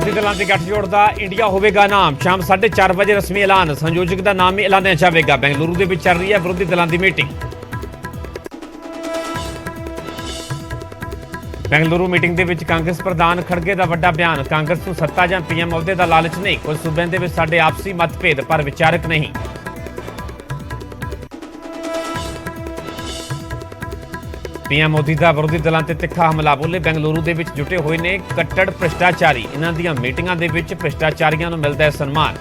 ਵਿਰੋਧੀ ਦਲਾਂ ਦੇ ਗੱਠਜੋੜ ਦਾ ਇੰਡੀਆ ਹੋਵੇਗਾ ਨਾਮ। ਸ਼ਾਮ 4:30 ਵਜੇ ਰਸਮੀ ਐਲਾਨ। ਸੰਯੋਜਕ ਦਾ ਨਾਮ ਵੀ ਐਲਾਨਿਆ ਜਾਵੇਗਾ। ਬੈਂਗਲੁਰੂ ਦੇ ਵਿੱਚ ਚੱਲ ਰਹੀ ਹੈ ਵਿਰੋਧੀ ਦਲਾਂ ਦੀ ਮੀਟਿੰਗ। ਬੈਂਗਲੁਰੂ ਮੀਟਿੰਗ ਦੇ ਵਿੱਚ ਕਾਂਗਰਸ ਪ੍ਰਧਾਨ ਖੜਗੇ ਦਾ ਵੱਡਾ ਬਿਆਨ। ਕਾਂਗਰਸ ਨੂੰ ਸੱਤਾ ਜਾਂ ਪੀਐਮ ਅਹੁਦੇ ਦਾ ਲਾਲਚ ਨਹੀਂ। ਕੁਝ ਸੂਬਿਆਂ ਦੇ ਵਿੱਚ ਸਾਡੇ ਆਪਸੀ ਮਤਭੇਦ ਪਰ ਵਿਚਾਰਕ ਨਹੀਂ। ਪੀਐਮ ਮੋਦੀ ਦਾ ਵਿਰੋਧੀ ਦਲਾਂ ਤੇ ਤਿੱਖਾ ਹਮਲਾ। ਬੋਲੇ ਬੈਂਗਲੁਰੂ ਦੇ ਵਿੱਚ ਜੁਟੇ ਹੋਏ ਨੇ ਕੱਟੜ ਭ੍ਰਿਸ਼ਟਾਚਾਰੀ। ਇਹਨਾਂ ਦੀਆਂ ਮੀਟਿੰਗਾਂ ਦੇ ਵਿੱਚ ਭ੍ਰਿਸ਼ਟਾਚਾਰੀਆਂ ਨੂੰ ਮਿਲਦਾ ਹੈ ਸਨਮਾਨ।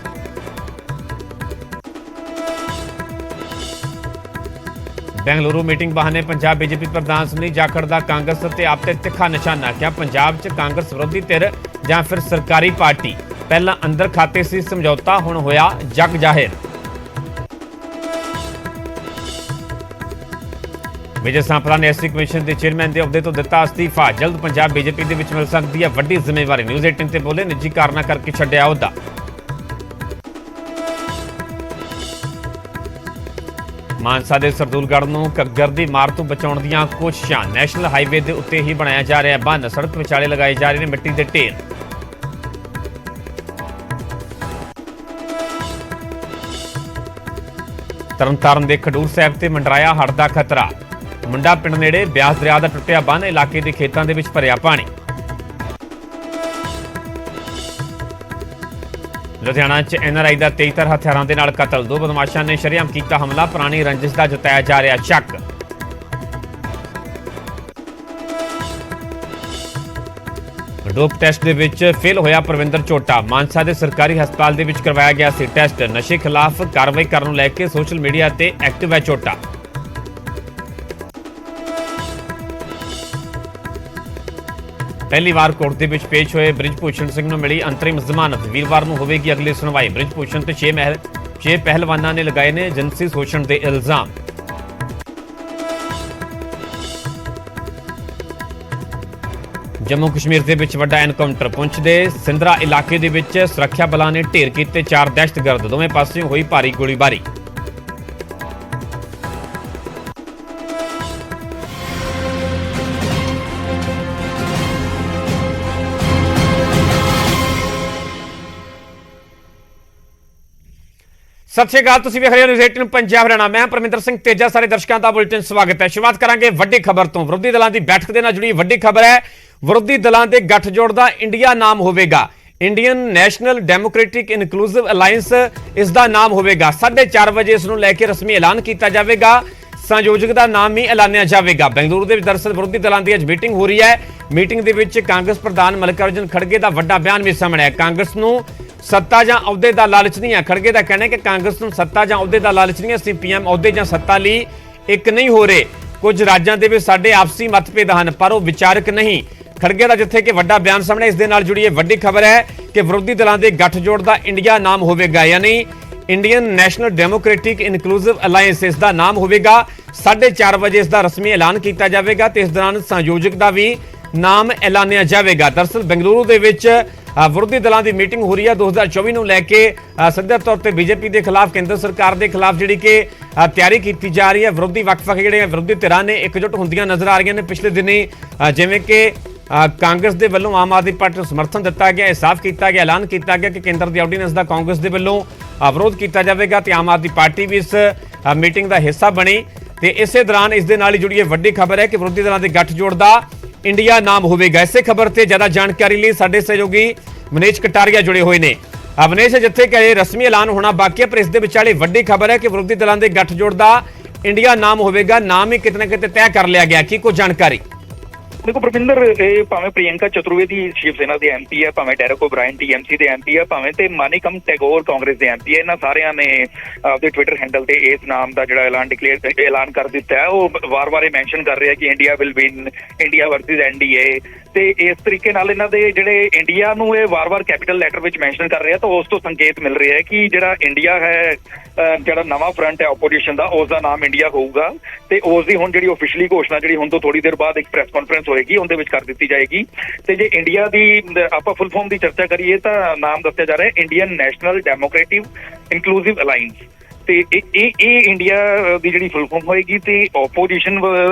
ਬੈਂਗਲੁਰੂ ਮੀਟਿੰਗ ਬਹਾਨੇ ਪੰਜਾਬ ਬੀਜੇਪੀ ਪ੍ਰਧਾਨ ਸੁਨੀਲ ਜਾਖੜ ਦਾ ਕਾਂਗਰਸ ਅਤੇ ਆਪ ਤੇ ਤਿੱਖਾ ਨਿਸ਼ਾਨਾ। ਕਿਹਾ ਪੰਜਾਬ 'ਚ ਕਾਂਗਰਸ ਵਿਰੋਧੀ ਧਿਰ ਜਾਂ ਫਿਰ ਸਰਕਾਰੀ ਪਾਰਟੀ। ਪਹਿਲਾਂ ਅੰਦਰ ਖਾਤੇ ਸੀ ਸਮਝੌਤਾ, ਹੁਣ ਹੋਇਆ ਜਗ ਜ਼ਾਹਿਰ। ਵਿਜੇ ਸਾਂਪਲਾ ਨੇ ਐਸਸੀ ਕਮਿਸ਼ਨ ਦੇ ਚੇਅਰਮੈਨ ਦੇ ਅਹੁਦੇ ਤੋਂ ਦਿੱਤਾ ਅਸਤੀਫਾ। ਜਲਦ ਪੰਜਾਬ ਬੀਜੇਪੀ ਦੇ ਵਿੱਚ ਮਿਲ ਸਕਦੀ ਹੈ ਵੱਡੀ ਜ਼ਿੰਮੇਵਾਰੀ। ਨਿਊਜ਼ 18 ਤੇ ਬੋਲੇ ਨਿੱਜੀ ਕਾਰਨਾਂ ਕਰਕੇ ਛੱਡਿਆ ਅਹੁਦਾ। ਮਾਨਸਾ ਦੇ ਸਰਦੂਲਗੜ੍ਹ ਨੂੰ ਘੱਗਰ ਦੀ ਮਾਰ ਤੋਂ ਬਚਾਉਣ ਦੀਆਂ ਕੋਸ਼ਿਸ਼ਾਂ। ਨੈਸ਼ਨਲ ਹਾਈਵੇ ਦੇ ਉੱਤੇ ਹੀ ਬਣਾਇਆ ਜਾ ਰਿਹਾ ਬੰਨ। ਸੜਕ ਵਿਚਾਲੇ ਲਗਾਏ ਜਾ ਰਹੇ ਨੇ ਮਿੱਟੀ ਦੇ ਢੇਰ। ਤਰਨਤਾਰਨ ਦੇ ਖਡੂਰ ਸਾਹਿਬ ਤੇ ਮੰਡਰਾਇਆ ਹੜ੍ਹ ਦਾ ਖਤਰਾ। ਮੁੰਡਾ ਪਿੰਡ ਨੇੜੇ ਬਿਆਸ ਦਰਿਆ ਦਾ ਟੁੱਟਿਆ ਬੰਨ। ਇਲਾਕੇ ਦੇ ਖੇਤਾਂ ਦੇ ਵਿੱਚ ਭਰਿਆ ਪਾਣੀ। ਲੁਧਿਆਣਾ 'ਚ ਐਨਆਰਆਈ ਦਾ 73 ਹਥਿਆਰਾਂ ਦੇ ਨਾਲ ਕਤਲ। 2 ਬਦਮਾਸ਼ਾਂ ਨੇ ਸ਼ਰੇਆਮ ਕੀਤਾ ਹਮਲਾ। ਪੁਰਾਣੀ ਰੰਜਿਸ਼ ਦਾ ਜਤਾਇਆ ਜਾ ਰਿਹਾ ਸ਼ੱਕ। ਡੋਪ ਟੈਸਟ ਦੇ ਵਿੱਚ ਫੇਲ ਹੋਇਆ ਪ੍ਰਵਿੰਦਰ ਝੋਟਾ। ਮਾਨਸਾ ਦੇ ਸਰਕਾਰੀ ਹਸਪਤਾਲ ਦੇ ਵਿੱਚ ਕਰਵਾਇਆ ਗਿਆ ਸੀ ਟੈਸਟ। ਨਸ਼ੇ ਖਿਲਾਫ ਕਾਰਵਾਈ ਕਰਨ ਨੂੰ ਲੈ ਕੇ ਸੋਸ਼ਲ ਮੀਡੀਆ ਤੇ ਐਕਟਿਵ ਹੈ ਝੋਟਾ। ਪਹਿਲੀ ਵਾਰ ਕੋਰਟ ਦੇ ਵਿੱਚ ਪੇਸ਼ ਹੋਏ ਬ੍ਰਿਜਭੂਸ਼ਣ ਸਿੰਘ ਨੂੰ ਮਿਲੀ ਅੰਤਰਿਮ ਜ਼ਮਾਨਤ। ਵੀਰਵਾਰ ਨੂੰ ਹੋਵੇਗੀ ਅਗਲੀ ਸੁਣਵਾਈ। ਬ੍ਰਿਜਭੂਸ਼ਣ ਤੇ 6 ਪਹਿਲਵਾਨਾਂ ਨੇ ਲਗਾਏ ਨੇ ਜਿਨਸੀ ਸ਼ੋਸ਼ਣ ਦੇ ਇਲਜ਼ਾਮ। ਜੰਮੂ ਕਸ਼ਮੀਰ ਦੇ ਵਿੱਚ ਵੱਡਾ ਐਨਕਾਊਂਟਰ। ਪੁੰਛ ਦੇ ਸਿੰਦਰਾ ਇਲਾਕੇ ਦੇ ਵਿੱਚ ਸੁਰੱਖਿਆ ਬਲਾਂ ਨੇ ਢੇਰ ਕੀਤੇ 4 ਦਹਿਸ਼ਤਗਰਦ। ਦੋਵੇਂ ਪਾਸਿਓਂ ਹੋਈ ਭਾਰੀ ਗੋਲੀਬਾਰੀ। ਸਤਿ ਸ਼੍ਰੀ ਅਕਾਲ, ਤੁਸੀਂ ਵੇਖ ਰਹੇ ਹੋ ਨਿਊਜ਼ 18 ਪੰਜਾਬ ਹਰਿਆਣਾ। ਮੈਂ ਪਰਮਿੰਦਰ ਸਿੰਘ ਤੇਜਾ। ਸਾਰੇ ਦਰਸ਼ਕਾਂ ਦਾ ਬੁਲੇਟਿਨ ਸਵਾਗਤ ਹੈ। ਸ਼ੁਰੂਆਤ ਕਰਾਂਗੇ ਵੱਡੀ ਖਬਰ ਤੋਂ। ਵਿਰੋਧੀ ਦਲਾਂ ਦੀ ਬੈਠਕ ਦੇ ਨਾਲ ਜੁੜੀ ਵੱਡੀ ਖਬਰ ਹੈ। ਵਿਰੋਧੀ ਦਲਾਂ ਦੇ ਗੱਠਜੋੜ ਦਾ ਇੰਡੀਆ ਨਾਮ ਹੋਵੇਗਾ। Indian national democratic inclusive alliance ਇਸ ਦਾ ਨਾਮ ਹੋਵੇਗਾ। 4:30 ਵਜੇ ਇਸ ਨੂੰ ਲੈ ਕੇ ਰਸਮੀ ਐਲਾਨ ਕੀਤਾ ਜਾਵੇਗਾ। ਸੰਯੋਜਕ ਦਾ ਨਾਮ ਵੀ ਐਲਾਨਿਆ ਜਾਵੇਗਾ। ਬੈਂਗਲੁਰੂ ਦੇ ਵਿੱਚ ਦਰਅਸਲ ਵਿਰੋਧੀ ਦਲਾਂ ਦੀ ਅੱਜ ਮੀਟਿੰਗ ਹੋ ਰਹੀ ਹੈ। ਮੀਟਿੰਗ ਦੇ ਵਿੱਚ ਕਾਂਗਰਸ ਪ੍ਰਧਾਨ ਮੱਲਿਕਾਰਜੁਨ ਖੜਗੇ ਦਾ ਵੱਡਾ ਬਿਆਨ ਵੀ ਸਾਹਮਣੇ ਆਇਆ। ਕਾਂਗਰਸ ਨੂੰ ਸੱਤਾ ਜਾਂ ਅਹੁਦੇ ਦਾ ਲਾਲਚ ਨਹੀਂ ਹੈ। ਖੜਗੇ ਦਾ ਕਹਿਣਾ ਹੈ ਕਿ ਕਾਂਗਰਸ ਨੂੰ ਸੱਤਾ ਜਾਂ ਅਹੁਦੇ ਦਾ ਲਾਲਚ ਨਹੀਂ ਹੈ। ਅਸੀਂ ਪੀਐਮ ਅਹੁਦੇ ਜਾਂ ਸੱਤਾ ਲਈ ਇੱਕ ਨਹੀਂ ਹੋ ਰਹੇ। ਕੁਝ ਰਾਜਾਂ ਦੇ ਵਿੱਚ ਸਾਡੇ ਆਪਸੀ ਮਤਭੇਦ ਹਨ ਪਰ ਉਹ ਵਿਚਾਰਕ ਨਹੀਂ। ਖੜਗੇ ਦਾ ਜਿੱਥੇ ਕਿ ਵੱਡਾ ਬਿਆਨ ਸਾਹਮਣੇ। ਇਸ ਦੇ ਨਾਲ ਜੁੜੀ ਇਹ ਵੱਡੀ ਖਬਰ ਹੈ ਕਿ ਵਿਰੋਧੀ ਦਲਾਂ ਦੇ ਗੱਠਜੋੜ ਦਾ ਇੰਡੀਆ ਨਾਮ ਹੋਵੇਗਾ, ਯਾਨੀ Indian national democratic inclusive alliance ਇਸ ਦਾ ਨਾਮ ਹੋਵੇਗਾ। 4:30 ਵਜੇ ਇਸ ਦਾ ਰਸਮੀ ਐਲਾਨ ਕੀਤਾ ਜਾਵੇਗਾ ਤੇ ਇਸ ਦੌਰਾਨ ਸੰਯੋਜਕ ਦਾ ਵੀ ਨਾਮ ਐਲਾਨਿਆ ਜਾਵੇਗਾ। ਦਰਅਸਲ ਬੈਂਗਲੁਰੂ ਦੇ ਵਿੱਚ ਵਿਰੋਧੀ ਦਲਾਂ ਦੀ ਮੀਟਿੰਗ ਹੋ ਰਹੀ ਹੈ। 2024 ਨੂੰ ਲੈ ਕੇ ਸਿੱਧੇ ਤੌਰ ਤੇ ਬੀਜੇਪੀ ਦੇ ਖਿਲਾਫ, ਕੇਂਦਰ ਸਰਕਾਰ ਦੇ ਖਿਲਾਫ ਜਿਹੜੀ ਕਿ ਤਿਆਰੀ ਕੀਤੀ ਜਾ ਰਹੀ ਹੈ। ਵਿਰੋਧੀ ਵੱਖ-ਵੱਖ ਜਿਹੜੇ ਵਿਰੋਧੀ ਧਿਰਾਂ ਨੇ ਇਕਜੁੱਟ ਹੁੰਦੀਆਂ ਨਜ਼ਰ ਆ ਰਹੀਆਂ ਨੇ। ਪਿਛਲੇ ਦਿਨੀ ਜਿਵੇਂ ਕਿ ਕਾਂਗਰਸ ਦੇ ਵੱਲੋਂ ਆਮ ਆਦਮੀ ਪਾਰਟੀ ਨੂੰ ਸਮਰਥਨ ਦਿੱਤਾ ਗਿਆ। ਇਹ ਸਾਫ਼ ਕੀਤਾ ਗਿਆ, ਐਲਾਨ ਕੀਤਾ ਗਿਆ ਕਿ ਕੇਂਦਰ ਦੀ ਆਰਡੀਨੈਂਸ ਦਾ ਕਾਂਗਰਸ ਦੇ ਵੱਲੋਂ ਵਿਰੋਧ ਕੀਤਾ ਜਾਵੇਗਾ ਤੇ ਆਮ ਆਦਮੀ ਪਾਰਟੀ ਵੀ ਇਸ ਮੀਟਿੰਗ ਦਾ ਹਿੱਸਾ ਬਣੀ। ਤੇ ਇਸੇ ਦੌਰਾਨ ਇਸ ਦੇ ਨਾਲ ਹੀ ਜੁੜੀ ਵੱਡੀ ਖਬਰ ਹੈ ਕਿ ਵਿਰੋਧੀ ਦਲਾਂ ਦੇ ਗੱਠਜੋੜ ਦਾ ਇੰਡੀਆ ਨਾਮ ਹੋਵੇਗਾ। ਇਸੇ ਖਬਰ ਤੇ ਜ਼ਿਆਦਾ ਜਾਣਕਾਰੀ ਲਈ ਸਾਡੇ ਸਹਿਯੋਗੀ ਮਨੀਸ਼ ਕਟਾਰੀਆ ਜੁੜੇ ਹੋਏ ਨੇ। ਮਨੀਸ਼, ਜਿੱਥੇ ਕਿ ਰਸਮੀ ਐਲਾਨ ਹੋਣਾ ਬਾਕੀ ਹੈ ਪਰ ਇਸ ਦੇ ਵਿਚਾਲੇ ਵੱਡੀ ਖਬਰ ਹੈ ਕਿ ਵਿਰੋਧੀ ਦਲਾਂ ਦੇ ਗੱਠਜੋੜ ਦਾ ਇੰਡੀਆ ਨਾਮ ਹੋਵੇਗਾ। ਨਾਮ ਹੀ ਕਿਤੇ ਨਾ ਕਿਤੇ ਤੈਅ ਕਰ ਲਿਆ ਗਿਆ। ਕੀ ਕੋਈ ਜਾਣਕਾਰੀ? देखो प्रविंदर, भावें प्रियंका चतुर्वेदी शिव सेना के MP है, भावें डेरेक ओब्रायन TMC के MP है, भावें ते मानिकम टैगोर कांग्रेस के MP है। इन्हां सारिਆਂ ने अपने ट्विटर हैंडल ते इस नाम का जिहड़ा ऐलान कर दिता है। वो वार-वार मैंशन कर रहे हैं कि India will win, India versus NDA। ਤੇ ਇਸ ਤਰੀਕੇ ਨਾਲ ਇਹਨਾਂ ਦੇ ਜਿਹੜੇ ਇੰਡੀਆ ਨੂੰ ਇਹ ਵਾਰ-ਵਾਰ ਕੈਪੀਟਲ ਲੈਟਰ ਵਿੱਚ ਮੈਂਸ਼ਨ ਕਰ ਰਿਹਾ ਤਾਂ ਉਸ ਤੋਂ ਸੰਕੇਤ ਮਿਲ ਰਿਹਾ ਹੈ ਕਿ ਜਿਹੜਾ ਇੰਡੀਆ ਹੈ, ਜਿਹੜਾ ਨਵਾਂ ਫਰੰਟ ਹੈ ਆਪੋਜੀਸ਼ਨ ਦਾ, ਉਸ ਦਾ ਨਾਮ ਇੰਡੀਆ ਹੋਊਗਾ ਤੇ ਉਸ ਦੀ ਹੁਣ ਜਿਹੜੀ ਆਫੀਸ਼ੀਅਲੀ ਘੋਸ਼ਣਾ ਜਿਹੜੀ ਹੁਣ ਤੋਂ ਥੋੜੀ ਦੇਰ ਬਾਅਦ ਇੱਕ ਪ੍ਰੈਸ ਕਾਨਫਰੰਸ ਹੋਏਗੀ, ਉਹਦੇ ਵਿੱਚ ਕਰ ਦਿੱਤੀ ਜਾਏਗੀ। ਤੇ ਜੇ ਇੰਡੀਆ ਦੀ ਆਪਾਂ ਫੁੱਲ ਫਾਰਮ ਦੀ ਚਰਚਾ ਕਰੀਏ ਤਾਂ ਨਾਮ ਦੱਸਿਆ ਜਾ ਰਿਹਾ ਹੈ Indian national democratic inclusive alliance. ਤੇ ਇਹ ਇੰਡੀਆ ਦੀ ਜਿਹੜੀ ਫੁੱਲ ਫਾਰਮ ਹੋਏਗੀ ਤੇ ਆਪੋਜੀਸ਼ਨ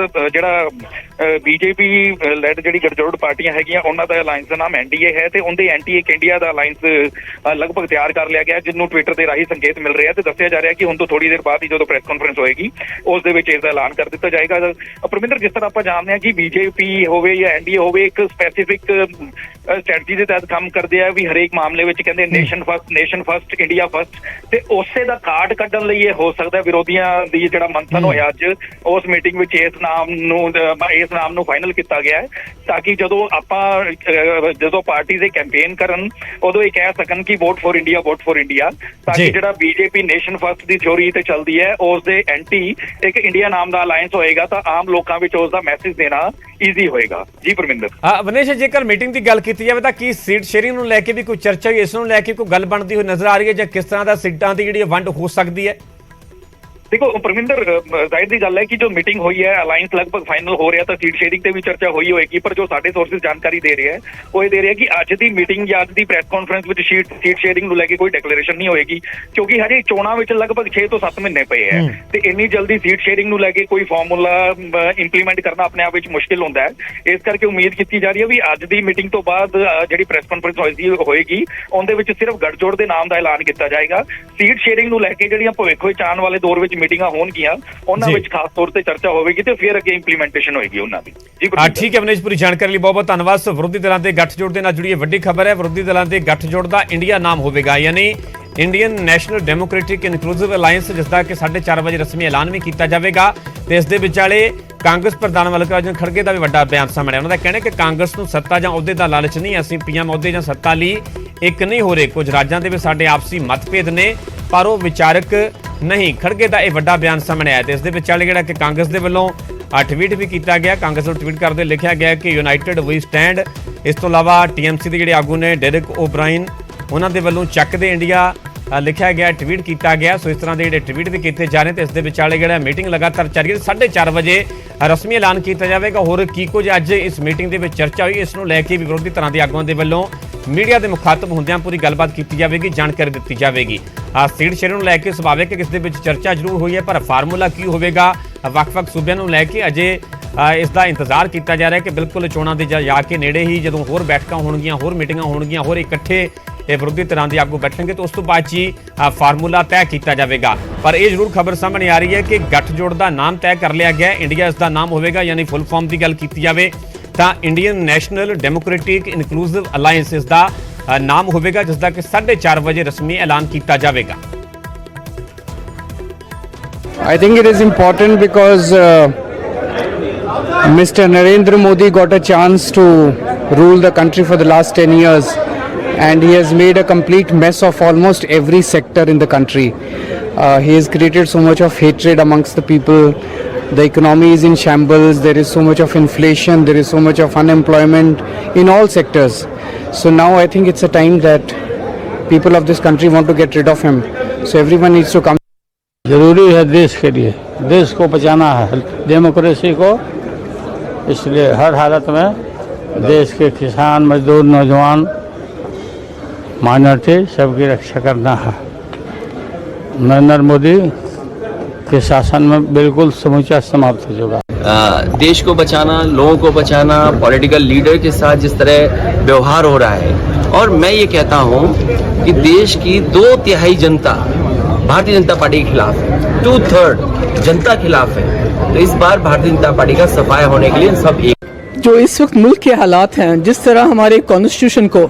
ਜਿਹੜਾ ਬੀਜੇਪੀ ਲੈਡ ਜਿਹੜੀ ਗੱਠਜੋੜ ਪਾਰਟੀਆਂ ਹੈਗੀਆਂ ਉਹਨਾਂ ਦਾ ਅਲਾਈਅੰਸ ਦਾ ਨਾਮ ਐਨਡੀਏ ਹੈ ਤੇ ਉਹਦੇ ਐਂਟੀ ਇੱਕ ਇੰਡੀਆ ਦਾ ਅਲਾਈਅੰਸ ਲਗਭਗ ਤਿਆਰ ਕਰ ਲਿਆ ਗਿਆ, ਜਿਹਨੂੰ ਟਵਿੱਟਰ ਦੇ ਰਾਹੀਂ ਸੰਕੇਤ ਮਿਲ ਰਿਹਾ ਤੇ ਦੱਸਿਆ ਜਾ ਰਿਹਾ ਕਿ ਹੁਣ ਤੋਂ ਥੋੜੀ ਦੇਰ ਬਾਅਦ ਹੀ ਜਦੋਂ ਪ੍ਰੈਸ ਕਾਨਫਰੰਸ ਹੋਏਗੀ ਉਸ ਦੇ ਵਿੱਚ ਇਸ ਦਾ ਐਲਾਨ ਕਰ ਦਿੱਤਾ ਜਾਏਗਾ। ਪਰਮਿੰਦਰ, ਜਿਸ ਤਰ੍ਹਾਂ ਆਪਾਂ ਜਾਣਦੇ ਹਾਂ ਕਿ ਬੀਜੇਪੀ ਹੋਵੇ ਜਾਂ ਐਨਡੀਏ ਹੋਵੇ ਇੱਕ ਸਪੈਸੀਫਿਕ ਸਟ੍ਰੈਟਜੀ ਦੇ ਤਹਿਤ ਕੰਮ ਕਰਦੇ ਆ ਵੀ ਹਰੇਕ ਮਾਮਲੇ ਵਿੱਚ ਕਹਿੰਦੇ ਨੇਸ਼ਨ ਫਸਟ ਇੰਡੀਆ ਫਸਟ, ਤੇ ਉਸੇ ਦਾ ਕਾਰਡ ਕੱਢਣ ਲਈ ਇਹ ਹੋ ਸਕਦਾ ਵਿਰੋਧੀਆਂ ਦੀ ਜਿਹੜਾ ਮੰਥਨ ਹੋਇਆ ਅੱਜ ਉਸ ਮੀਟਿੰਗ ਵਿੱਚ ਇਸ ਨਾਮ ਨੂੰ ਫਾਈਨਲ ਕੀਤਾ ਗਿਆ ਹੈ ਤਾਂ ਕਿ ਜਦੋਂ ਪਾਰਟੀ ਦੇ ਕੈਂਪੇਨ ਕਰਨ ਉਦੋਂ ਇਹ ਕਹਿ ਸਕਣ ਕਿ ਵੋਟ ਫॉर ਇੰਡੀਆ ਤਾਂ ਕਿ ਜਿਹੜਾ ਬੀਜੇਪੀ ਨੇਸ਼ਨ ਫਸਟ ਦੀ ਥਿਉਰੀ ਤੇ ਚੱਲਦੀ ਹੈ ਉਸ ਦੇ ਐਂਟੀ ਇੱਕ ਇੰਡੀਆ ਨਾਮ ਦਾ ਅਲਾਈਅੰਸ ਹੋਏਗਾ ਤਾਂ ਆਮ ਲੋਕਾਂ ਵਿੱਚ ਉਸ ਦਾ ਮੈਸੇਜ ਦੇਣਾ ਈਜ਼ੀ ਹੋਏਗਾ। ਜੀ ਪਰਮਿੰਦਰ। ਵਨੇਸ਼, ਜੇਕਰ ਮੀਟਿੰਗ ਦੀ ਗੱਲ ਕੀਤੀ ਜਾਵੇ ਤਾਂ ਕੀ ਸੀਟ ਸ਼ੇਅਰਿੰਗ ਨੂੰ ਲੈ ਕੇ ਵੀ ਕੋਈ ਚਰਚਾ ਹੋਈ, ਇਸ ਨੂੰ ਲੈ ਕੇ ਕੋਈ ਗੱਲ ਬਣਦੀ ਹੋਈ ਨਜ਼ਰ ਆ ਰਹੀ ਹੈ ਜਾਂ ਕਿਸ ਤਰ੍ਹਾਂ ਦਾ ਸੀਟਾਂ ਦੀ ਜਿਹੜੀ ਵੰਡ ਹੋ ਸਕਦੀ ਹੈ? ਦੇਖੋ ਪਰਮਿੰਦਰ, ਜ਼ਾਹਿਰ ਦੀ ਗੱਲ ਹੈ ਕਿ ਜੋ ਮੀਟਿੰਗ ਹੋਈ ਹੈ ਅਲਾਈਅੰਸ ਲਗਭਗ ਫਾਈਨਲ ਹੋ ਰਿਹਾ ਤਾਂ ਸੀਟ ਸ਼ੇਅਰਿੰਗ ਤੇ ਵੀ ਚਰਚਾ ਹੋਈ ਹੋਏਗੀ, ਪਰ ਜੋ ਸਾਡੇ ਸੋਰਸਿਸ ਜਾਣਕਾਰੀ ਦੇ ਰਹੇ ਹੈ ਉਹ ਇਹ ਦੇ ਰਿਹਾ ਕਿ ਅੱਜ ਦੀ ਮੀਟਿੰਗ ਜਾਂ ਅੱਜ ਦੀ ਪ੍ਰੈਸ ਕਾਨਫਰੰਸ ਵਿੱਚ ਸੀਟ ਸ਼ੇਅਰਿੰਗ ਨੂੰ ਲੈ ਕੇ ਕੋਈ ਡਿਕਲੇਰੇਸ਼ਨ ਨਹੀਂ ਹੋਏਗੀ ਕਿਉਂਕਿ ਹਜੇ ਚੋਣਾਂ ਵਿੱਚ ਲਗਭਗ 6 ਤੋਂ 7 ਮਹੀਨੇ ਪਏ ਹੈ ਤੇ ਇੰਨੀ ਜਲਦੀ ਸੀਟ ਸ਼ੇਅਰਿੰਗ ਨੂੰ ਲੈ ਕੇ ਕੋਈ ਫਾਰਮੂਲਾ ਇੰਪਲੀਮੈਂਟ ਕਰਨਾ ਆਪਣੇ ਆਪ ਵਿੱਚ ਮੁਸ਼ਕਿਲ ਹੁੰਦਾ ਹੈ। ਇਸ ਕਰਕੇ ਉਮੀਦ ਕੀਤੀ ਜਾ ਰਹੀ ਹੈ ਵੀ ਅੱਜ ਦੀ ਮੀਟਿੰਗ ਤੋਂ ਬਾਅਦ ਜਿਹੜੀ ਪ੍ਰੈਸ ਕਾਨਫਰੰਸ ਹੋਏਗੀ ਉਹਦੇ ਵਿੱਚ ਸਿਰਫ ਗੱਠਜੋੜ ਦੇ ਨਾਮ ਦਾ ਐਲਾਨ ਕੀਤਾ ਜਾਏਗਾ। ਸੀਟ ਸ਼ੇਅਰਿੰਗ ਨੂੰ ਲੈ ਕੇ ਜਿਹੜੀਆਂ ਭਵਿੱਖ ਵਿੱਚ ਆਉਣ ਵਾਲੇ ਦੌਰ ਵਿੱਚ ਮੀਟਿੰਗਾਂ ਹੋਣਗੀਆਂ ਉਹਨਾਂ ਵਿੱਚ ਖਾਸ ਤੌਰ ਤੇ ਚਰਚਾ ਹੋਵੇਗੀ ਤੇ ਫਿਰ ਅੱਗੇ ਇੰਪਲੀਮੈਂਟੇਸ਼ਨ ਹੋਏਗੀ ਉਹਨਾਂ ਦੀ। ਜੀ ਠੀਕ ਹੈ ਵਨੇਸ਼, ਪੂਰੀ ਜਾਣਕਾਰੀ ਲਈ ਬਹੁਤ ਬਹੁਤ ਧੰਨਵਾਦ। ਵਿਰੋਧੀ ਦਲਾਂ ਦੇ ਗੱਠਜੋੜ ਦੇ ਨਾਲ ਜੁੜੀ ਵੱਡੀ ਖਬਰ ਹੈ। ਵਿਰੋਧੀ ਦਲਾਂ ਦੇ ਗੱਠਜੋੜ ਦਾ ਇੰਡੀਆ ਨਾਮ ਹੋਵੇਗਾ, ਯਾਨੀ Indian national democratic inclusive alliance, ਜਿਸ ਦਾ ਕਿ 4:30 ਵਜੇ ਰਸਮੀ ਐਲਾਨ ਵੀ ਕੀਤਾ ਜਾਵੇਗਾ ਤੇ ਇਸ ਦੇ ਵਿਚਾਲੇ ਕਾਂਗਰਸ ਪ੍ਰਧਾਨ ਮੱਲਿਕਾਰਜੁਨ ਖੜਗੇ ਦਾ ਵੀ ਵੱਡਾ ਬਿਆਨ ਸਾਹਮਣੇ ਆਇਆ। ਉਹਨਾਂ ਦਾ ਕਹਿਣਾ ਕਿ ਕਾਂਗਰਸ ਨੂੰ ਸੱਤਾ ਜਾਂ ਅਹੁਦੇ ਦਾ ਲਾਲਚ ਨਹੀਂ, ਅਸੀਂ ਪੀਐਮ ਅਹੁਦੇ ਜਾਂ ਸੱਤਾ ਲਈ ਇੱਕ ਨਹੀਂ ਹੋ ਰਹੇ। ਕੁਝ ਰਾਜਾਂ ਦੇ ਵਿੱਚ ਸਾਡੇ ਆਪਸੀ ਮਤਭੇਦ ਨੇ ਪਰ ਉਹ ਵਿਚਾਰਕ ਨਹੀਂ। ਖੜਗੇ ਦਾ ਇਹ ਵੱਡਾ ਬਿਆਨ ਸਾਹਮਣੇ ਆਇਆ ਤੇ ਇਸ ਦੇ ਵਿਚਾਲੇ ਜਿਹੜਾ ਕਿ ਕਾਂਗਰਸ ਦੇ ਵੱਲੋਂ ਟਵੀਟ ਵੀ ਕੀਤਾ ਗਿਆ। ਕਾਂਗਰਸ ਨੂੰ ਟਵੀਟ ਕਰਦੇ ਲਿਖਿਆ ਗਿਆ ਕਿ ਯੂਨਾਈਟਿਡ ਵੀ ਸਟੈਂਡ। ਇਸ ਤੋਂ ਇਲਾਵਾ ਟੀਐਮਸੀ ਦੇ ਜਿਹੜੇ ਆਗੂ ਨੇ ਡੈਰੇਕ ਓਬਰਾਇਨ, ਉਹਨਾਂ ਦੇ ਵੱਲੋਂ ਚੱਕ ਦੇ ਇੰਡੀਆ ਲਿਖਿਆ ਗਿਆ, ਟਵੀਟ ਕੀਤਾ ਗਿਆ। ਸੋ ਇਸ ਤਰ੍ਹਾਂ ਦੇ ਜਿਹੜੇ ਟਵੀਟ ਵੀ ਕੀਤੇ ਜਾ ਰਹੇ ਤੇ ਇਸ ਦੇ ਵਿਚਾਲੇ ਜਿਹੜਾ ਮੀਟਿੰਗ ਲਗਾਤਾਰ ਚੱਲ ਰਹੀ ਹੈ। 4:30 ਵਜੇ ਰਸਮੀ ਐਲਾਨ ਕੀਤਾ ਜਾਵੇਗਾ। ਹੋਰ ਕੀ ਕੁਝ ਅੱਜ ਇਸ ਮੀਟਿੰਗ ਦੇ ਵਿੱਚ ਚਰਚਾ ਹੋਈ, ਇਸ ਨੂੰ ਲੈ ਕੇ ਵੀ ਵਿਰੋਧੀ ਧਿਰਾਂ ਦੇ ਆਗੂਆਂ ਦੇ ਵੱਲੋਂ ਮੀਡੀਆ ਦੇ ਮੁਖਾਤਬ ਹੁੰਦਿਆਂ ਪੂਰੀ ਗੱਲਬਾਤ ਕੀਤੀ ਜਾਵੇਗੀ, ਜਾਣਕਾਰੀ ਦਿੱਤੀ ਜਾਵੇਗੀ। ਸੀਟ ਸ਼ੇਅਰਿੰਗ ਨੂੰ ਲੈ ਕੇ ਸੁਭਾਵਿਕ ਇਸ ਦੇ ਵਿੱਚ ਚਰਚਾ ਜ਼ਰੂਰ ਹੋਈ ਹੈ ਪਰ ਫਾਰਮੂਲਾ ਕੀ ਹੋਵੇਗਾ ਵੱਖ-ਵੱਖ ਸੂਬਿਆਂ ਨੂੰ ਲੈ ਕੇ ਅਜੇ ਇਸ ਦਾ ਇੰਤਜ਼ਾਰ ਕੀਤਾ ਜਾ ਰਿਹਾ ਕਿ ਬਿਲਕੁਲ ਚੋਣਾਂ ਦੇ ਜਾ ਕੇ ਨੇੜੇ ਹੀ ਜਦੋਂ ਹੋਰ ਬੈਠਕਾਂ ਹੋਣਗੀਆਂ, ਹੋਰ ਮੀਟਿੰਗਾਂ ਹੋਣਗੀਆਂ, ਹੋਰ ਇਕੱਠੇ ਵਿਰੋਧੀ ਧਿਰਾਂ ਦੇ ਆਗੂ ਬੈਠਣਗੇ ਤਾਂ ਉਸ ਤੋਂ ਬਾਅਦ ਹੀ ਫਾਰਮੂਲਾ ਤੈਅ ਕੀਤਾ ਜਾਵੇਗਾ। ਪਰ ਇਹ ਜ਼ਰੂਰ ਖਬਰ ਸਾਹਮਣੇ ਆ ਰਹੀ ਹੈ ਕਿ ਗੱਠਜੋੜ ਦਾ ਨਾਮ ਤੈਅ ਕਰ ਲਿਆ ਗਿਆ, ਇੰਡੀਆ ਇਸ ਦਾ ਨਾਮ ਹੋਵੇਗਾ। ਯਾਨੀ ਫੁੱਲ ਫਾਰਮ ਦੀ ਗੱਲ ਕੀਤੀ ਜਾਵੇ ਤਾਂ Indian national democratic inclusive alliance ਇਸ ਦਾ ਨਾਮ ਹੋਵੇਗਾ, ਜਿਸ ਦਾ ਕਿ 4:30 ਵਜੇ ਰਸਮੀ ਐਲਾਨ ਕੀਤਾ ਜਾਵੇਗਾ। I think it is important because Mr. Narendra Modi got a chance to rule the country for the last 10 years and he has made a complete mess of almost every sector in the country. He has created so much of hatred amongst the people. The economy is in shambles, there is so much of inflation, there is so much of unemployment in all sectors. So now I think it's a time that people of this country want to get rid of him. So everyone needs to come. जरूरी है देश के लिए, देश को बचाना है, democracy को, इसलिए हर हालत में देश के किसान, मजदूर, नौजवान, माइनॉरिटी सबकी रक्षा करना है। नरेंद्र मोदी के शासन में बिल्कुल समूचा समाप्त हो चुका। देश को बचाना, लोगों को बचाना, पॉलिटिकल लीडर के साथ जिस तरह व्यवहार हो रहा है, और मैं ये कहता हूँ कि देश की 2/3 जनता भारतीय जनता पार्टी के खिलाफ है, 2/3 जनता खिलाफ है। तो इस बार भारतीय जनता पार्टी का सफाया होने के लिए सब एक। जो इस वक्त मुल्क के हालात हैं, जिस तरह हमारे कॉन्स्टिट्यूशन को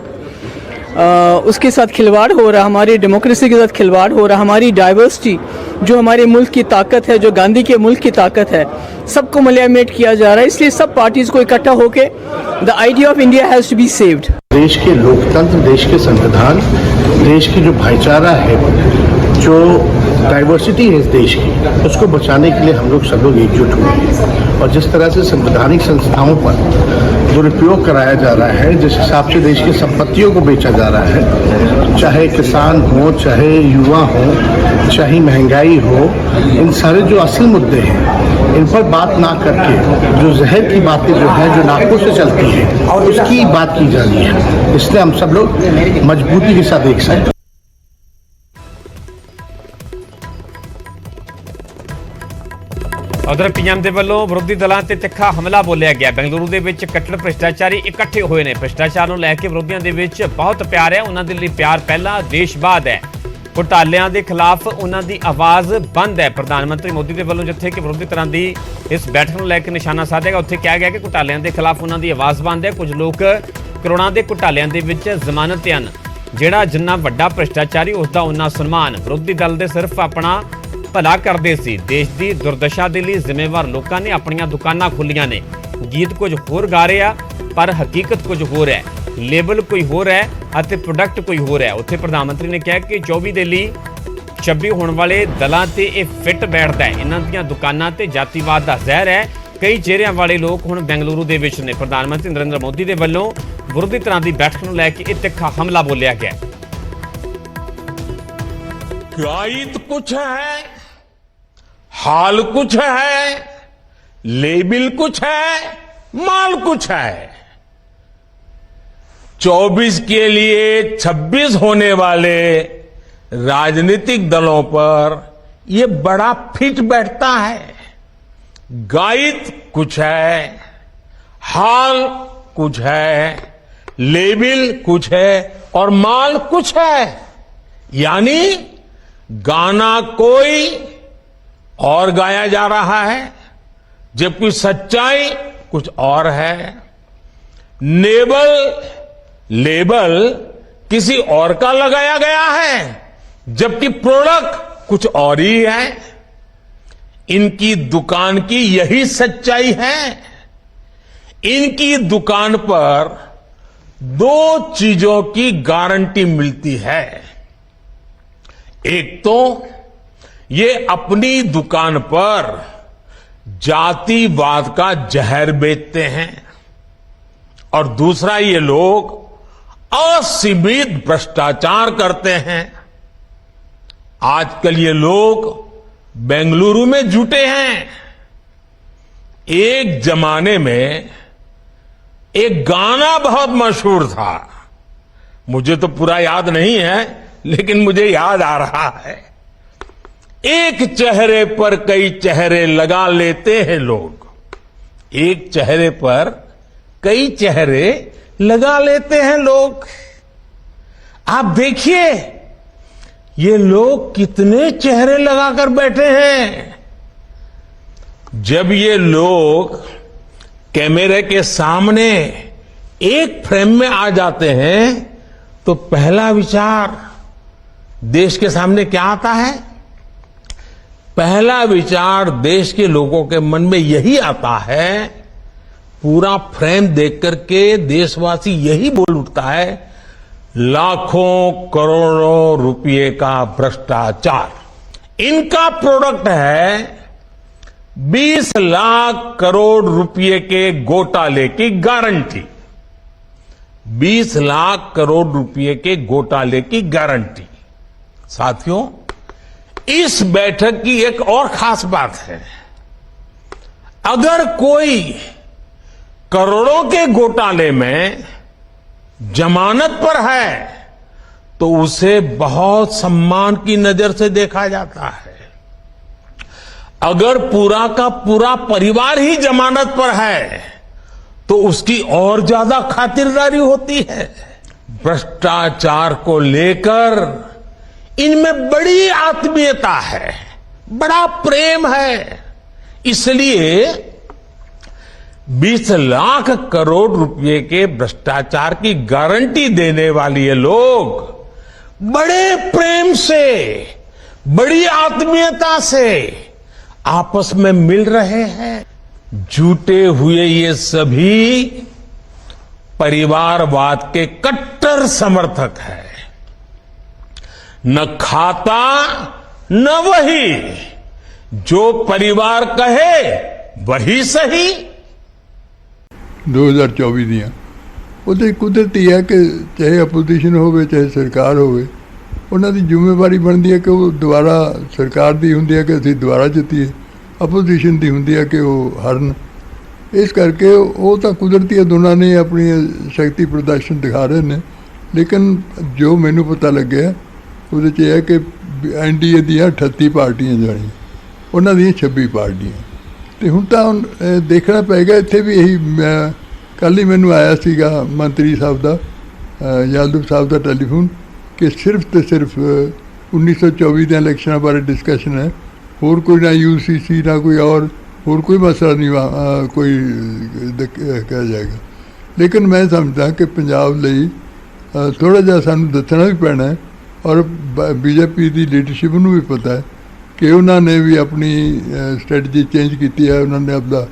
उसके साथ खिलवाड़ हो रहा, हमारी डेमोक्रेसी के साथ खिलवाड़ हो रहा, हमारी डाइवर्सिटी जो हमारे मुल्क की ताकत है, जो गांधी के मुल्क की ताकत है, सबको मलियामेट किया जा रहा है। इसलिए सब पार्टीज को इकट्ठा होकर the idea of India has to be saved. देश के लोकतंत्र, देश के संविधान, देश की जो भाईचारा है, जो डाइवर्सिटी है इस देश की, उसको बचाने के लिए हम लोग सब लोग एकजुट हुए हैं। और जिस तरह से संवैधानिक संस्थाओं पर दुरुपयोग कराया जा रहा है, जिस हिसाब से देश की संपत्तियों को बेचा जा रहा है, चाहे किसान हो, चाहे युवा हो, चाहे महंगाई हो, इन सारे जो असल मुद्दे हैं इन पर बात ना करके जो जहर की बातें जो है, जो नाकों से चलती हैं, और उसकी बात की जा रही है। इसलिए हम सब लोग मजबूती के साथ एक साथ ਉਧਰ ਪੀਐਮ ਦੇ ਵੱਲੋਂ ਵਿਰੋਧੀ ਦਲਾਂ ਤੇ ਤਿੱਖਾ ਹਮਲਾ ਬੋਲਿਆ ਗਿਆ। ਬੈਂਗਲੁਰੂ ਦੇ ਵਿੱਚ ਕੱਟੜ ਭ੍ਰਿਸ਼ਟਾਚਾਰੀ ਇਕੱਠੇ ਹੋਏ ਨੇ। ਭ੍ਰਿਸ਼ਟਾਚਾਰ ਨੂੰ ਲੈ ਕੇ ਵਿਰੋਧੀਆਂ ਦੇ ਵਿੱਚ ਬਹੁਤ ਪਿਆਰ ਹੈ। ਉਹਨਾਂ ਦੇ ਲਈ ਪਿਆਰ ਪਹਿਲਾਂ, ਦੇਸ਼ ਬਾਅਦ ਹੈ। ਘੁਟਾਲਿਆਂ ਦੇ ਖਿਲਾਫ ਉਹਨਾਂ ਦੀ ਆਵਾਜ਼ ਬੰਦ ਹੈ। ਪ੍ਰਧਾਨ ਮੰਤਰੀ ਮੋਦੀ ਦੇ ਵੱਲੋਂ ਜਿੱਥੇ ਕਿ ਵਿਰੋਧੀ ਧਿਰਾਂ ਦੀ ਇਸ ਬੈਠਕ ਨੂੰ ਲੈ ਕੇ ਨਿਸ਼ਾਨਾ ਸਾਧੇਗਾ, ਉੱਥੇ ਕਿਹਾ ਗਿਆ ਕਿ ਘੁਟਾਲਿਆਂ ਦੇ ਖਿਲਾਫ ਉਹਨਾਂ ਦੀ ਆਵਾਜ਼ ਬੰਦ ਹੈ। ਕੁਝ ਲੋਕ ਕਰੋੜਾਂ ਦੇ ਘੁਟਾਲਿਆਂ ਦੇ ਵਿੱਚ ਜ਼ਮਾਨਤ ਤੇ ਹਨ। ਜਿਹੜਾ ਜਿੰਨਾ ਵੱਡਾ ਭ੍ਰਿਸ਼ਟਾਚਾਰੀ ਉਸਦਾ ਉਨਾ ਸਨਮਾਨ। ਵਿਰੋਧੀ ਦਲ ਦੇ ਸਿਰਫ ਆਪਣਾ ਭਲਾ ਕਰਦੇ ਸੀ। ਦੇਸ਼ ਦੀ ਦੁਰਦਸ਼ਾ ਦੇ ਲਈ ਜ਼ਿੰਮੇਵਾਰ ਲੋਕਾਂ ਨੇ ਆਪਣੀਆਂ ਦੁਕਾਨਾਂ ਖੋਲੀਆਂ ਨੇ। ਗੀਤ ਕੁਝ ਹੋਰ ਗਾ ਰਹੇ ਆ ਪਰ ਹਕੀਕਤ ਕੁਝ ਹੋਰ ਹੈ। ਲੇਬਲ ਕੋਈ ਹੋਰ ਹੈ ਅਤੇ ਪ੍ਰੋਡਕਟ ਕੋਈ ਹੋਰ ਹੈ। ਉੱਥੇ ਪ੍ਰਧਾਨ ਮੰਤਰੀ ਨੇ ਕਿਹਾ ਕਿ 24 ਦੇ ਲਈ 26 ਹੋਣ ਵਾਲੇ ਦਲਾਂ ਤੇ ਇਹ ਫਿੱਟ ਬੈਠਦਾ ਹੈ। ਇਹਨਾਂ ਦੀਆਂ ਦੁਕਾਨਾਂ ਤੇ ਜਾਤੀਵਾਦ ਦਾ ਜ਼ਹਿਰ ਹੈ। ਕਈ ਚਿਹਰਿਆਂ ਵਾਲੇ ਲੋਕ ਹੁਣ ਬੈਂਗਲੁਰੂ ਦੇ ਵਿੱਚ ਨੇ। ਪ੍ਰਧਾਨ ਮੰਤਰੀ ਨਰਿੰਦਰ ਮੋਦੀ ਦੇ ਵੱਲੋਂ ਵਿਰੋਧੀ ਧਿਰਾਂ ਦੀ ਬੈਠਕ ਨੂੰ ਲੈ ਕੇ ਇਹ ਤਿੱਖਾ ਹਮਲਾ ਬੋਲਿਆ ਗਿਆ। गाइड कुछ है, हाल कुछ है, लेबल कुछ है, माल कुछ है। 24 के लिए 26 होने वाले राजनीतिक दलों पर ये बड़ा फिट बैठता है। गाइड कुछ है, हाल कुछ है, लेबल कुछ है और माल कुछ है। यानी गाना कोई और गाया जा रहा है जबकि सच्चाई कुछ और है। लेबल किसी और का लगाया गया है जबकि प्रोडक्ट कुछ और ही है। इनकी दुकान की यही सच्चाई है। इनकी दुकान पर 2 चीजों की गारंटी मिलती है। एक तो ये अपनी दुकान पर जातिवाद का जहर बेचते हैं और दूसरा ये लोग असीमित भ्रष्टाचार करते हैं। आजकल ये लोग बेंगलुरु में जुटे हैं। एक जमाने में एक गाना बहुत मशहूर था, मुझे तो पूरा याद नहीं है लेकिन मुझे याद आ रहा है। एक चेहरे पर कई चेहरे लगा लेते हैं लोग। एक चेहरे पर कई चेहरे लगा लेते हैं लोग। आप देखिए ये लोग कितने चेहरे लगाकर बैठे हैं। जब ये लोग कैमरे के सामने एक फ्रेम में आ जाते हैं तो पहला विचार देश के सामने क्या आता है? पहला विचार देश के लोगों के मन में यही आता है, पूरा फ्रेम देख करके देशवासी यही बोल उठता है, लाखों करोड़ों रुपए का भ्रष्टाचार। इनका प्रोडक्ट है 20 लाख करोड़ रुपए के घोटाले की गारंटी। 20 लाख करोड़ रुपए के घोटाले की गारंटी। साथियों, इस बैठक की एक और खास बात है। अगर कोई करोड़ों के घोटाले में जमानत पर है तो उसे बहुत सम्मान की नजर से देखा जाता है। अगर पूरा का पूरा परिवार ही जमानत पर है तो उसकी और ज्यादा खातिरदारी होती है। भ्रष्टाचार को लेकर इनमें बड़ी आत्मीयता है, बड़ा प्रेम है। इसलिए 20 लाख करोड़ रुपए के भ्रष्टाचार की गारंटी देने वाले ये लोग बड़े प्रेम से, बड़ी आत्मीयता से आपस में मिल रहे हैं। जुटे हुए ये सभी परिवारवाद के कट्टर समर्थक हैं। न खाता न वही, जो परिवार कहे वही सही। 2024 ਦੀਆਂ ਉਹਦੇ ਕੁਦਰਤੀ ਹੈ ਕਿ ਚਾਹੇ ਆਪੋਜੀਸ਼ਨ ਹੋਵੇ ਚਾਹੇ ਸਰਕਾਰ ਹੋਵੇ, ਉਹਨਾਂ ਦੀ ਜ਼ਿੰਮੇਵਾਰੀ ਬਣਦੀ ਹੈ ਕਿ ਉਹ ਦੁਬਾਰਾ ਸਰਕਾਰ ਦੀ ਹੁੰਦੀ ਹੈ ਕਿ ਅਸੀਂ ਦੁਬਾਰਾ ਜਿੱਤੀਏ, ਆਪੋਜੀਸ਼ਨ ਦੀ ਹੁੰਦੀ ਹੈ ਕਿ ਉਹ ਹਾਰਨ। ਇਸ ਕਰਕੇ ਉਹ ਤਾਂ ਕੁਦਰਤੀ ਹੈ, ਦੋਨਾਂ ਨੇ ਆਪਣੀ ਸ਼ਕਤੀ ਪ੍ਰਦਰਸ਼ਨ ਦਿਖਾ ਰਹੇ ਨੇ। ਲੇਕਿਨ ਜੋ ਮੈਨੂੰ ਪਤਾ ਲੱਗਿਆ ਉਹਦੇ 'ਚ ਇਹ ਹੈ ਕਿ NDA ਦੀਆਂ 38 ਪਾਰਟੀਆਂ ਜਾਣੀਆਂ, ਉਹਨਾਂ ਦੀਆਂ 26 ਪਾਰਟੀਆਂ। ਤੇ ਹੁਣ ਤਾਂ ਦੇਖਣਾ ਪਏਗਾ। ਇੱਥੇ ਵੀ ਇਹੀ ਕੱਲ੍ਹ ਹੀ ਮੈਨੂੰ ਆਇਆ ਸੀਗਾ ਮੰਤਰੀ ਸਾਹਿਬ ਦਾ ਯਾਦਵ ਸਾਹਿਬ ਦਾ ਟੈਲੀਫੋਨ ਕਿ ਸਿਰਫ ਤੇ ਸਿਰਫ 1924 ਦੇ ਇਲੈਕਸ਼ਨਾਂ ਬਾਰੇ ਡਿਸਕਸ਼ਨ ਹੈ, ਹੋਰ ਕੋਈ ਨਾ UCC ਨਾ ਕੋਈ ਹੋਰ ਕੋਈ ਮਸਲਾ ਨਹੀਂ ਕੋਈ ਕਿਹਾ ਜਾਏਗਾ। ਲੇਕਿਨ ਮੈਂ ਸਮਝਦਾ ਕਿ ਪੰਜਾਬ ਲਈ ਥੋੜ੍ਹਾ ਜਿਹਾ ਸਾਨੂੰ ਦੱਸਣਾ ਵੀ ਪੈਣਾ ਹੈ ਔਰ BJP ਦੀ ਲੀਡਰਸ਼ਿਪ ਨੂੰ ਵੀ ਪਤਾ ਹੈ ਕਿ ਉਹਨਾਂ ਨੇ ਵੀ ਆਪਣੀ ਸਟ੍ਰੈਟਜੀ ਚੇਂਜ ਕੀਤੀ ਹੈ, ਉਹਨਾਂ ਨੇ ਆਪਦਾ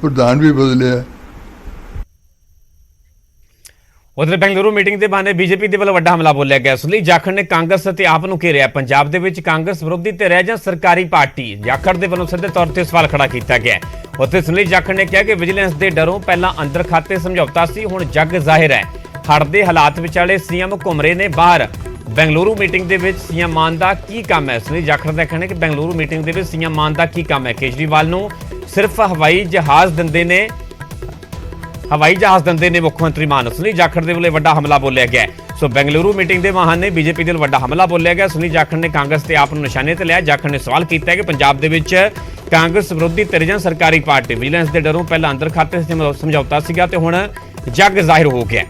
ਪ੍ਰਧਾਨ ਵੀ ਬਦਲਿਆ। ਉਧਰ ਬੈਂਗਲੁਰੂ ਮੀਟਿੰਗ ਦੇ ਬਹਾਨੇ BJP ਦੇ ਵੱਲੋਂ ਵੱਡਾ ਹਮਲਾ ਬੋਲਿਆ ਗਿਆ। ਸੁਨੀਲ ਜਾਖੜ ਨੇ ਕਾਂਗਰਸ ਅਤੇ ਆਪ ਨੂੰ ਘੇਰਿਆ। ਪੰਜਾਬ ਦੇ ਵਿੱਚ ਕਾਂਗਰਸ ਵਿਰੋਧੀ ਧਿਰ ਹੈ ਜਾਂ ਸਰਕਾਰੀ ਪਾਰਟੀ? ਜਾਖੜ ਦੇ ਵੱਲੋਂ ਸਿੱਧੇ ਤੌਰ ਤੇ ਸਵਾਲ ਖੜਾ ਕੀਤਾ ਗਿਆ। ਉੱਥੇ ਸੁਨੀਲ ਜਾਖੜ ਨੇ ਕਿਹਾ ਕਿ ਵਿਜੀਲੈਂਸ ਦੇ ਡਰੋਂ ਪਹਿਲਾਂ ਅੰਦਰ ਖਾਤੇ ਸਮਝੌਤਾ ਸੀ, ਹੁਣ ਜੱਗ ਜ਼ਾਹਿਰ ਹੈ। ਹੜ੍ਹ ਦੇ ਹਾਲਾਤ ਵਿਚਾਲੇ CM ਘੁੰਮ ਰਹੇ ਨੇ ਬਾਹਰ। ਬੈਂਗਲੁਰੂ ਮੀਟਿੰਗ ਦੇ ਵਿੱਚ CM ਮਾਨ ਦਾ ਕੀ ਕੰਮ ਹੈ? ਸੁਨੀਲ ਜਾਖੜ ਦਾ ਕਹਿਣਾ ਕਿ ਬੈਂਗਲੁਰੂ ਮੀਟਿੰਗ ਦੇ ਵਿੱਚ CM ਮਾਨ ਦਾ ਕੀ ਕੰਮ ਹੈ? ਕੇਜਰੀਵਾਲ ਨੂੰ ਸਿਰਫ ਹਵਾਈ ਜਹਾਜ਼ ਦਿੰਦੇ ਨੇ ਮੁੱਖ ਮੰਤਰੀ ਮਾਨ। ਸੁਨੀਲ ਜਾਖੜ ਦੇ ਵੱਲੋਂ ਵੱਡਾ ਹਮਲਾ ਬੋਲਿਆ ਗਿਆ। ਸੋ ਬੈਂਗਲੁਰੂ ਮੀਟਿੰਗ ਦੇ ਬਹਾਨੇ BJP ਦੇ ਵੱਲੋਂ ਵੱਡਾ ਹਮਲਾ ਬੋਲਿਆ ਗਿਆ। ਸੁਨੀਲ ਜਾਖੜ ਨੇ ਕਾਂਗਰਸ ਤੇ ਆਪ ਨੂੰ ਨਿਸ਼ਾਨੇ ਤੇ ਲਿਆ। ਜਾਖੜ ਨੇ ਸਵਾਲ ਕੀਤਾ ਕਿ ਪੰਜਾਬ ਦੇ ਵਿੱਚ ਕਾਂਗਰਸ ਵਿਰੋਧੀ ਧਿਰ ਜਾਂ ਸਰਕਾਰੀ ਪਾਰਟੀ? ਵਿਜੀਲੈਂਸ ਦੇ ਡਰੋਂ ਪਹਿਲਾਂ ਅੰਦਰ ਖਾਤੇ ਸਮਝੌਤਾ ਸੀਗਾ ਤੇ ਹੁਣ ਜੱਗ ਜ਼ਾਹਿਰ ਹੋ ਗਿਆ।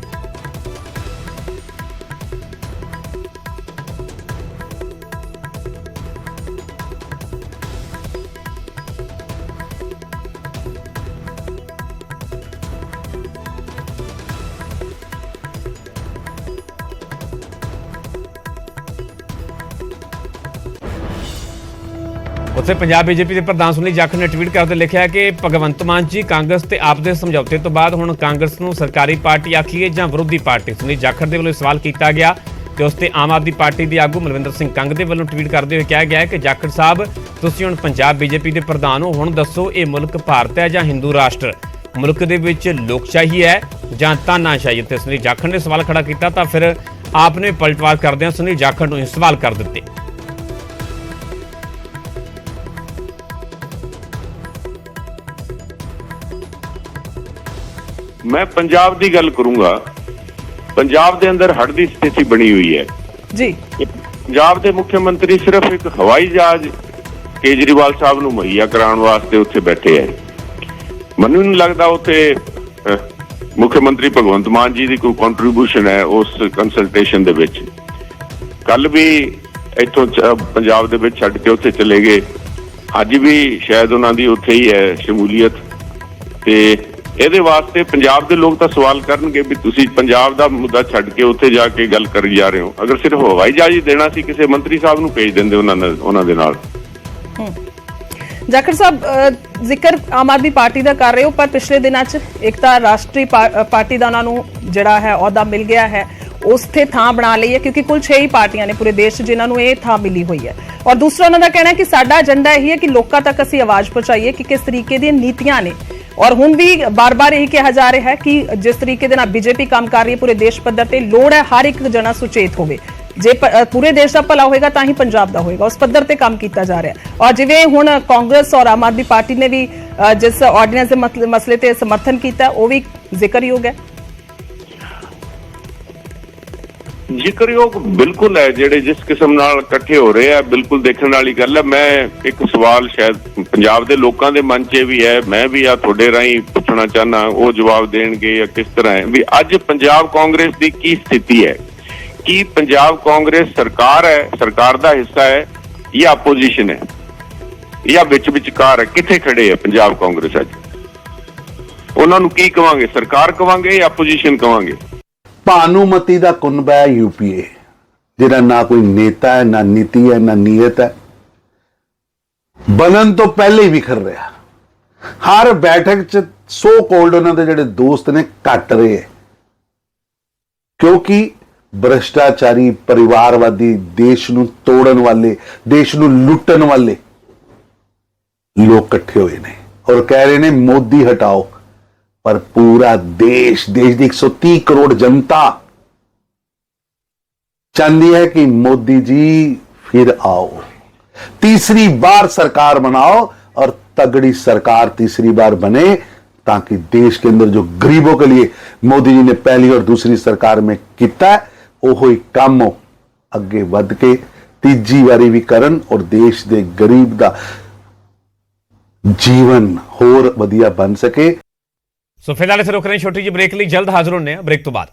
ਉੱਥੇ ਪੰਜਾਬ BJP ਦੇ ਪ੍ਰਧਾਨ ਸੁਨੀਲ ਜਾਖੜ ਨੇ ਟਵੀਟ ਕਰਦੇ ਲਿਖਿਆ ਕਿ ਭਗਵੰਤ ਮਾਨ ਜੀ, ਕਾਂਗਰਸ ਤੇ ਆਪ ਦੇ ਸਮਝੌਤੇ ਤੋਂ ਬਾਅਦ ਹੁਣ ਕਾਂਗਰਸ ਨੂੰ ਸਰਕਾਰੀ ਪਾਰਟੀ ਆਖੀਏ ਜਾਂ ਵਿਰੋਧੀ ਪਾਰਟੀ? ਸੁਨੀਲ ਜਾਖੜ ਦੇ ਵੱਲੋਂ ਸਵਾਲ ਕੀਤਾ ਗਿਆ ਤੇ ਉਸ ਤੇ ਆਮ ਆਦਮੀ ਪਾਰਟੀ ਦੇ ਆਗੂ ਮਲਵਿੰਦਰ ਸਿੰਘ ਕੰਗ ਦੇ ਵੱਲੋਂ ਟਵੀਟ ਕਰਦੇ ਹੋਏ ਕਿਹਾ ਗਿਆ ਕਿ ਜਾਖੜ ਸਾਹਿਬ, ਤੁਸੀਂ ਹੁਣ ਪੰਜਾਬ BJP ਦੇ ਪ੍ਰਧਾਨ ਹੋ, ਹੁਣ ਦੱਸੋ ਇਹ ਮੁਲਕ ਭਾਰਤ ਹੈ ਜਾਂ ਹਿੰਦੂ ਰਾਸ਼ਟਰ? ਮੁਲਕ ਦੇ ਵਿੱਚ ਲੋਕਸ਼ਾਹੀ ਹੈ ਜਾਂ ਤਾਨਾਸ਼ਾਹੀ? ਤੇ ਸੁਨੀਲ ਜਾਖੜ ਨੇ ਸਵਾਲ ਖੜਾ ਕੀਤਾ ਤਾਂ ਫਿਰ ਆਪ ਨੇ ਪਲਟਵਾਰ ਕਰਦਿਆਂ ਸੁਨੀਲ ਜਾਖੜ ਨੂੰ ਇਹ ਸਵਾਲ ਕਰ ਦਿੱਤੇ। मैं पंजाब की गल करूंगा। पंजाब के अंदर हड़ की स्थिति बनी हुई है जी। पंजाब के मुख्यमंत्री सिर्फ एक हवाई जहाज केजरीवाल साहब नूं मुहैया कराने वास्ते उत्थे बैठे है। मैनूं नहीं लगता उत्थे मुख्यमंत्री भगवंत मान जी की कोई कंट्रीब्यूशन है उस कंसलटेशन दे विच। कल भी इत्थों पंजाब दे विच छड्ड के उत्थे चले गए, अज भी शायद उन्हां दी उत्थे ही है शमूलीयत। ते ਇਹਦੇ ਵਾਸਤੇ ਪੰਜਾਬ ਦੇ ਲੋਕ ਤਾਂ ਸਵਾਲ ਕਰਨਗੇ ਵੀ ਤੁਸੀਂ ਪੰਜਾਬ ਦਾ ਮੁੱਦਾ ਛੱਡ ਕੇ ਉੱਥੇ ਜਾ ਕੇ ਗੱਲ ਕਰੀ ਜਾ ਰਹੇ ਹੋ। ਅਗਰ ਸਿਰਫ ਹਵਾਈ ਜਹਾਜ਼ ਦੇਣਾ ਸੀ, ਕਿਸੇ ਮੰਤਰੀ ਸਾਹਿਬ ਨੂੰ ਭੇਜ ਦਿੰਦੇ ਉਹਨਾਂ ਦੇ ਨਾਲ। ਜਾਖੜ ਸਾਹਿਬ, ਜ਼ਿਕਰ ਆਮ ਆਦਮੀ ਪਾਰਟੀ ਦਾ ਕਰ ਰਹੇ ਹੋ, ਪਰ ਪਿਛਲੇ ਦਿਨਾਂ 'ਚ ਇੱਕ ਤਾਂ ਰਾਸ਼ਟਰੀ ਪਾਰਟੀ ਦਾ ਉਹਨਾਂ ਨੂੰ ਜਿਹੜਾ ਹੈ ਅਹੁਦਾ ਮਿਲ ਗਿਆ ਹੈ, ਉਸਥੇ ਥਾਂ ਬਣਾ ਲਈ ਹੈ ਕਿਉਂਕਿ ਕੁੱਲ 6 ਹੀ ਪਾਰਟੀਆਂ ਨੇ ਪੂਰੇ ਦੇਸ਼ 'ਚ ਜਿਨ੍ਹਾਂ ਨੂੰ ਇਹ ਥਾਂ ਮਿਲੀ ਹੋਈ ਹੈ। ਔਰ ਦੂਸਰਾ ਉਹਨਾਂ ਦਾ ਕਹਿਣਾ ਹੈ ਕਿ ਸਾਡਾ ਏਜੰਡਾ ਇਹੀ ਹੈ ਕਿ ਲੋਕਾਂ ਤੱਕ ਅਸੀਂ ਆਵਾਜ਼ ਪਹੁੰਚਾਈਏ ਕਿ ਕਿਸ ਤਰੀਕੇ ਦੀਆਂ ਨੀਤੀਆਂ ਨੇ। ਔਰ ਹੁਣ ਵੀ ਬਾਰ-ਬਾਰ ਇਹੀ ਕਿਹਾ ਜਾ ਰਿਹਾ ਹੈ ਕਿ ਜਿਸ ਤਰੀਕੇ ਦੇ ਨਾਲ BJP ਕੰਮ ਕਰ ਰਹੀ ਹੈ ਪੂਰੇ ਦੇਸ਼ ਪੱਧਰ ਤੇ, ਲੋੜ ਹੈ ਹਰ ਇੱਕ ਜਣਾ ਸੁਚੇਤ ਹੋਵੇ। ਜੇ ਪੂਰੇ ਦੇਸ਼ ਦਾ ਭਲਾ ਹੋਏਗਾ ਤਾਂ ਹੀ ਪੰਜਾਬ ਦਾ ਹੋਏਗਾ, ਉਸ ਪੱਧਰ ਤੇ ਕੰਮ ਕੀਤਾ ਜਾ ਰਿਹਾ। ਔਰ ਜਿਵੇਂ ਹੁਣ ਕਾਂਗਰਸ ਔਰ ਆਮ ਆਦਮੀ ਪਾਰਟੀ ਨੇ ਵੀ ਜਿਸ ਆਰਡੀਨੈਂਸ ਦੇ ਮਸਲੇ ਤੇ ਸਮਰਥਨ ਕੀਤਾ, ਉਹ ਵੀ ਜ਼ਿਕਰਯੋਗ ਹੈ। ਜ਼ਿਕਰਯੋਗ ਬਿਲਕੁਲ ਹੈ। ਜਿਹੜੇ ਜਿਸ ਕਿਸਮ ਨਾਲ ਇਕੱਠੇ ਹੋ ਰਹੇ ਆ, ਬਿਲਕੁਲ ਦੇਖਣ ਵਾਲੀ ਗੱਲ ਹੈ। ਮੈਂ ਇੱਕ ਸਵਾਲ ਸ਼ਾਇਦ ਪੰਜਾਬ ਦੇ ਲੋਕਾਂ ਦੇ ਮਨ 'ਚ ਵੀ ਹੈ, ਮੈਂ ਵੀ ਆ ਤੁਹਾਡੇ ਰਾਹੀਂ ਪੁੱਛਣਾ ਚਾਹੁੰਦਾ, ਉਹ ਜਵਾਬ ਦੇਣਗੇ ਜਾਂ ਕਿਸ ਤਰ੍ਹਾਂ ਹੈ ਵੀ ਅੱਜ ਪੰਜਾਬ ਕਾਂਗਰਸ ਦੀ ਕੀ ਸਥਿਤੀ ਹੈ? ਕੀ ਪੰਜਾਬ ਕਾਂਗਰਸ ਸਰਕਾਰ ਹੈ, ਸਰਕਾਰ ਦਾ ਹਿੱਸਾ ਹੈ ਜਾਂ ਆਪੋਜੀਸ਼ਨ ਹੈ ਜਾਂ ਵਿਚਕਾਰ ਹੈ? ਕਿੱਥੇ ਖੜੇ ਹੈ ਪੰਜਾਬ ਕਾਂਗਰਸ ਅੱਜ? ਉਹਨਾਂ ਨੂੰ ਕੀ ਕਵਾਂਗੇ, ਸਰਕਾਰ ਕਵਾਂਗੇ ਜਾਂ ਆਪੋਜੀਸ਼ਨ ਕਵਾਂਗੇ? ਭਾਨੂਮਤੀ ਦਾ ਕੁਨਬਾ ਹੈ UPA, ਜਿਹੜਾ ਨਾ ਕੋਈ ਨੇਤਾ ਹੈ, ਨਾ ਨੀਤੀ ਹੈ, ਨਾ ਨੀਅਤ ਹੈ। ਬਣਨ ਤੋਂ ਪਹਿਲੇ ਹੀ ਵਿਖਰ ਰਿਹਾ। ਹਰ ਬੈਠਕ 'ਚ ਸੋ ਕੋਲਡ ਉਹਨਾਂ ਦੇ ਜਿਹੜੇ ਦੋਸਤ ਨੇ ਘਟ ਰਹੇ ਹੈ, ਕਿਉਂਕਿ ਭ੍ਰਿਸ਼ਟਾਚਾਰੀ, ਪਰਿਵਾਰਵਾਦੀ, ਦੇਸ਼ ਨੂੰ ਤੋੜਨ ਵਾਲੇ, ਦੇਸ਼ ਨੂੰ ਲੁੱਟਣ ਵਾਲੇ ਲੋਕ ਇਕੱਠੇ ਹੋਏ ਨੇ ਔਰ ਕਹਿ ਰਹੇ ਨੇ ਮੋਦੀ ਹਟਾਓ। पर पूरा देश की 130 करोड़ जनता चाहती है कि मोदी जी फिर आओ, तीसरी बार सरकार बनाओ और तगड़ी सरकार तीसरी बार बने, ताकि देश के अंदर जो गरीबों के लिए मोदी जी ने पहली और दूसरी सरकार में किया वो ही काम अगे बढ़ के तीजी बारी भी करन और देश के गरीब का ਜੀਵਨ ਹੋਰ ਵਧੀਆ ਬਣ ਸਕੇ। ਸੋ ਫਿਲਹਾਲ ਇੱਥੇ ਰੁਕ ਰਹੇ ਹਾਂ, ਛੋਟੀ ਜਿਹੀ ਬ੍ਰੇਕ ਲਈ। ਜਲਦ ਹਾਜ਼ਰ ਹੁੰਦੇ ਹਾਂ ਬ੍ਰੇਕ ਤੋਂ ਬਾਅਦ।